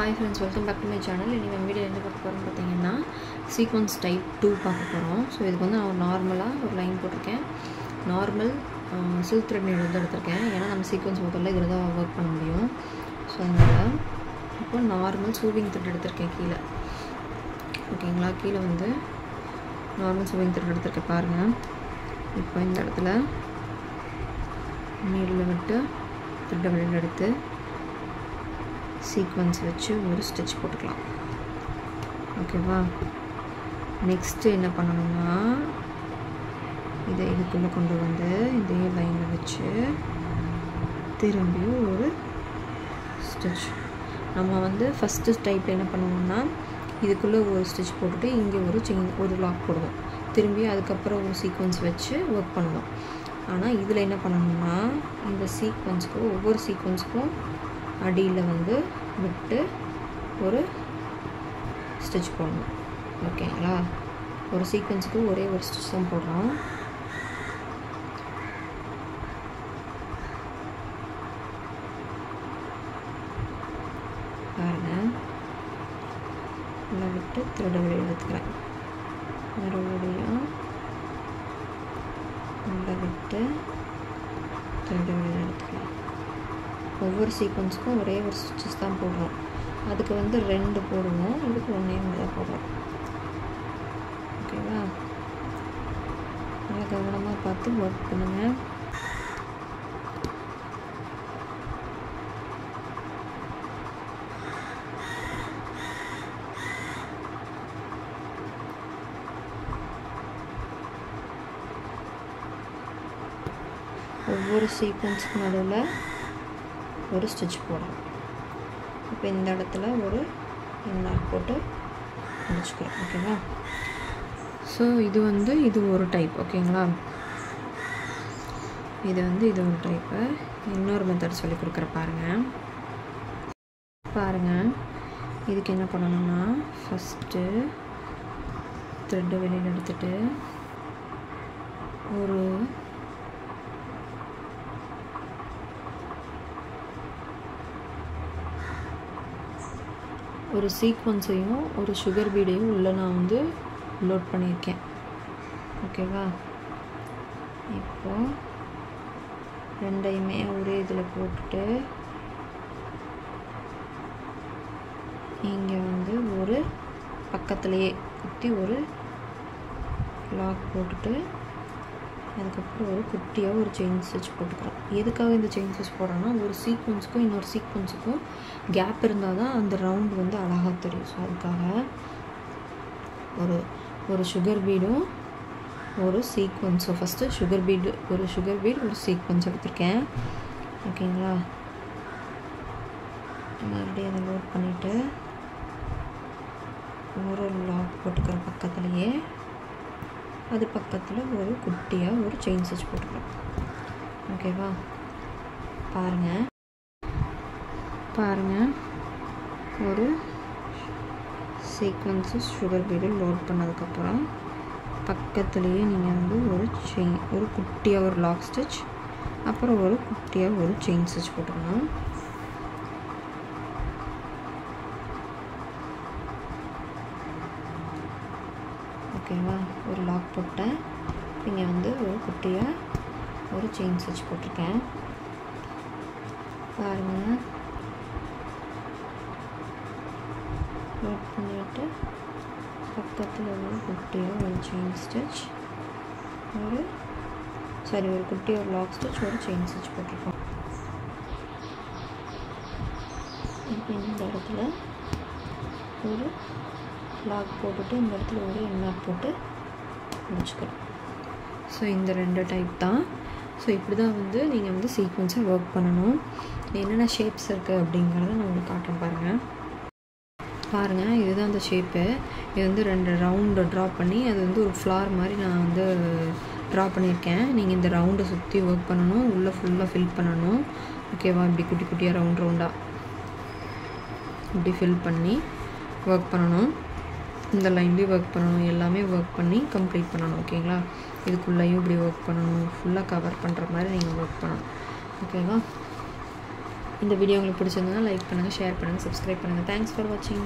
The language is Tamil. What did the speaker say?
Hi friends, welcome back to my channel. In this video என்ன பார்க்க போறோம் பாத்தீங்கன்னா sequence type 2 பார்க்க போறோம். சோ இதுக்கு வந்து நான் நார்மலா ஒரு லைன் போட்டுருக்கேன். Normal silk thread needle எடுத்துர்க்கேன். ஏன்னா நம்ம sequence முதல்ல இதுல தான் வர்க் பண்ண முடியும். சோ அதனால இப்போ நார்மல் sewing thread எடுத்துர்க்கேன் கீழ. ஓகேங்களா? கீழ வந்து நார்மல் sewing thread எடுத்துர்க்கேன் பாருங்க. இப்போ இந்த இடத்துல needle விட்டு thread வெளிய எடுத்து sequence வச்சு ஒரு stitch போட்டுக்கலாம். ஓகேவா? நெக்ஸ்ட் என்ன பண்ணனும்னா இதை இதுக்குள்ள கொண்டு வந்து இதே லைன்ல வச்சு திரும்பி ஒரு stitch. நம்ம வந்து ஃபர்ஸ்ட் டைப்ல என்ன பண்ணுவோம்னா இதுக்குள்ள ஒரு stitch போட்டுட்டு இங்க ஒரு செயின் ஒரு லாக் போடுவோம். திரும்பி அதுக்கு அப்புறம் ஒரு sequence வச்சு வர்க் பண்ணுவோம். ஆனா இதுல என்ன பண்ணனும்னா இந்த sequenceக்கு ஒவ்வொரு sequenceக்கும் அடியில வந்து விட்டு ஒரு ஸ்டிட்ச் போடணும். ஓகேங்களா? ஒரு சீக்வென்ஸ்க்கு ஒரே ஒரு ஸ்டிட்ச் தான் போடுறோம். பாருங்க, உள்ள விட்டு த்ரெட் வெளியே எடுத்துக்கிறேன். மறுபடியும் உள்ள விட்டு த்ரெட் வெளியே எடுத்துக்கலாம். ஒவ்வொரு சீக்வென்ஸ்க்கும் ஒரே ஒரு ஸ்டிச்சஸ் தான் போடுறோம். அதுக்கு வந்து 2 போடுவோம், இதுக்கு 1 தான் போடுறோம். ஓகேவா? நல்லா கவனமாக பார்த்து ஒர்க் பண்ணுங்க. ஒவ்வொரு சீக்வென்ஸ்க்கு நடுவில் ஒரு ஸ்டிட்ச் போடுறோம். இப்போ இந்த இடத்துல ஒரு நாட் போட்டு முடிச்சுக்கிறோம். ஓகேவா? ஸோ இது வந்து இது ஒரு டைப். ஓகேங்களா? இது வந்து இது ஒரு டைப்பு. இன்னொரு மெத்தட் சொல்லி கொடுக்குற பாருங்க. இதுக்கு என்ன பண்ணணும்னா ஃபஸ்ட்டு த்ரெட்டை வெளியில் எடுத்துட்டு ஒரு சீக்வென்ஸையும் ஒரு சுகர் பீடையும் உள்ள நான் வந்து லோட் பண்ணியிருக்கேன். ஓகேவா? இப்போ ரெண்டையுமே ஒரே இதில் போட்டுட்டு இங்கே வந்து ஒரு பக்கத்துலேயே குத்தி ஒரு லாக் போட்டுட்டு அதுக்கப்புறம் ஒரு குட்டியாக ஒரு செயின் ஸ்டிச் போட்டுக்கிறோம். எதுக்காக இந்த செயின் ஸ்டிச் போடுறோன்னா ஒரு சீக்வென்ஸுக்கும் இன்னொரு சீக்வென்ஸுக்கும் கேப் இருந்தால் தான் அந்த ரவுண்ட் வந்து அழகாக தெரியும். ஸோ அதுக்காக ஒரு சுகர் பீடும் ஒரு சீக்வென்ஸும் ஃபஸ்ட்டு ஒரு சுகர் பீட் ஒரு சீக்வென்ஸ் எடுத்திருக்கேன். ஓகேங்களா? மறுபடியும் அதை லோட் பண்ணிவிட்டு ஒரு லாக் போட்டுக்கிற பக்கத்துலேயே அது பக்கத்தில் ஒரு குட்டியாக ஒரு செயின் ஸ்டிச் போட்டுக்கலாம். ஓகேவா? பாருங்கள் ஒரு சீக்வென்ஸு சுகர் பீடில் லோட் பண்ணதுக்கப்புறம் பக்கத்துலேயே நீங்கள் வந்து ஒரு குட்டியாக ஒரு லாக் ஸ்டிச் அப்புறம் ஒரு குட்டியாக ஒரு செயின் ஸ்டிச் போட்டுக்கணும். ஓகேவா? ஒரு லாக் போட்டேன். இங்கே வந்து ஒரு குட்டியாக ஒரு செயின் ஸ்டிச் போட்டிருக்கேன். பாருங்கள், லோட் பண்ணிவிட்டு பக்கத்தில் ஒரு குட்டியாக ஒரு செயின் ஸ்டிச் ஒரு குட்டியாக ஒரு லாக் ஸ்டிச் ஒரு செயின் ஸ்டிச் போட்டிருக்கோம். இப்போ இந்த இடத்துல ஒரு லாக் போட்டுட்டு இந்த இடத்துல ஒரு நாட் போட்டு முடிச்சுக்கிறோம். ஸோ இந்த 2 டைப் தான். ஸோ இப்படி தான் வந்து நீங்கள் வந்து சீக்வென்ஸை ஒர்க் பண்ணணும். என்னென்ன ஷேப்ஸ் இருக்குது அப்படிங்கிறத நான் உங்களுக்கு காட்டுறேன். பாருங்கள், இதுதான் அந்த ஷேப்பு. இது வந்து 2 ரவுண்டு ட்ரா பண்ணி அது வந்து ஒரு ஃப்ளார் மாதிரி நான் வந்து ட்ரா பண்ணியிருக்கேன். நீங்கள் இந்த ரவுண்டை சுற்றி ஒர்க் பண்ணணும், உள்ளே ஃபுல்லாக ஃபில் பண்ணணும். ஓகேவா? இப்படி குட்டி குட்டியாக ரவுண்டாக இப்படி ஃபில் பண்ணி ஒர்க் பண்ணணும். இந்த லைன்லேயும் ஒர்க் பண்ணணும். எல்லாமே ஒர்க் பண்ணி கம்ப்ளீட் பண்ணணும். ஓகேங்களா? இதுக்குள்ளேயும் இப்படி ஒர்க் பண்ணணும். ஃபுல்லாக கவர் பண்ணுற மாதிரி நீங்கள் ஒர்க் பண்ணணும். ஓகேவா? இந்த வீடியோ உங்களுக்கு பிடிச்சிருந்ததுன்னா லைக் பண்ணுங்கள், ஷேர் பண்ணுங்கள், சப்ஸ்கிரைப் பண்ணுங்கள். தேங்க்ஸ் ஃபார் வாட்சிங்.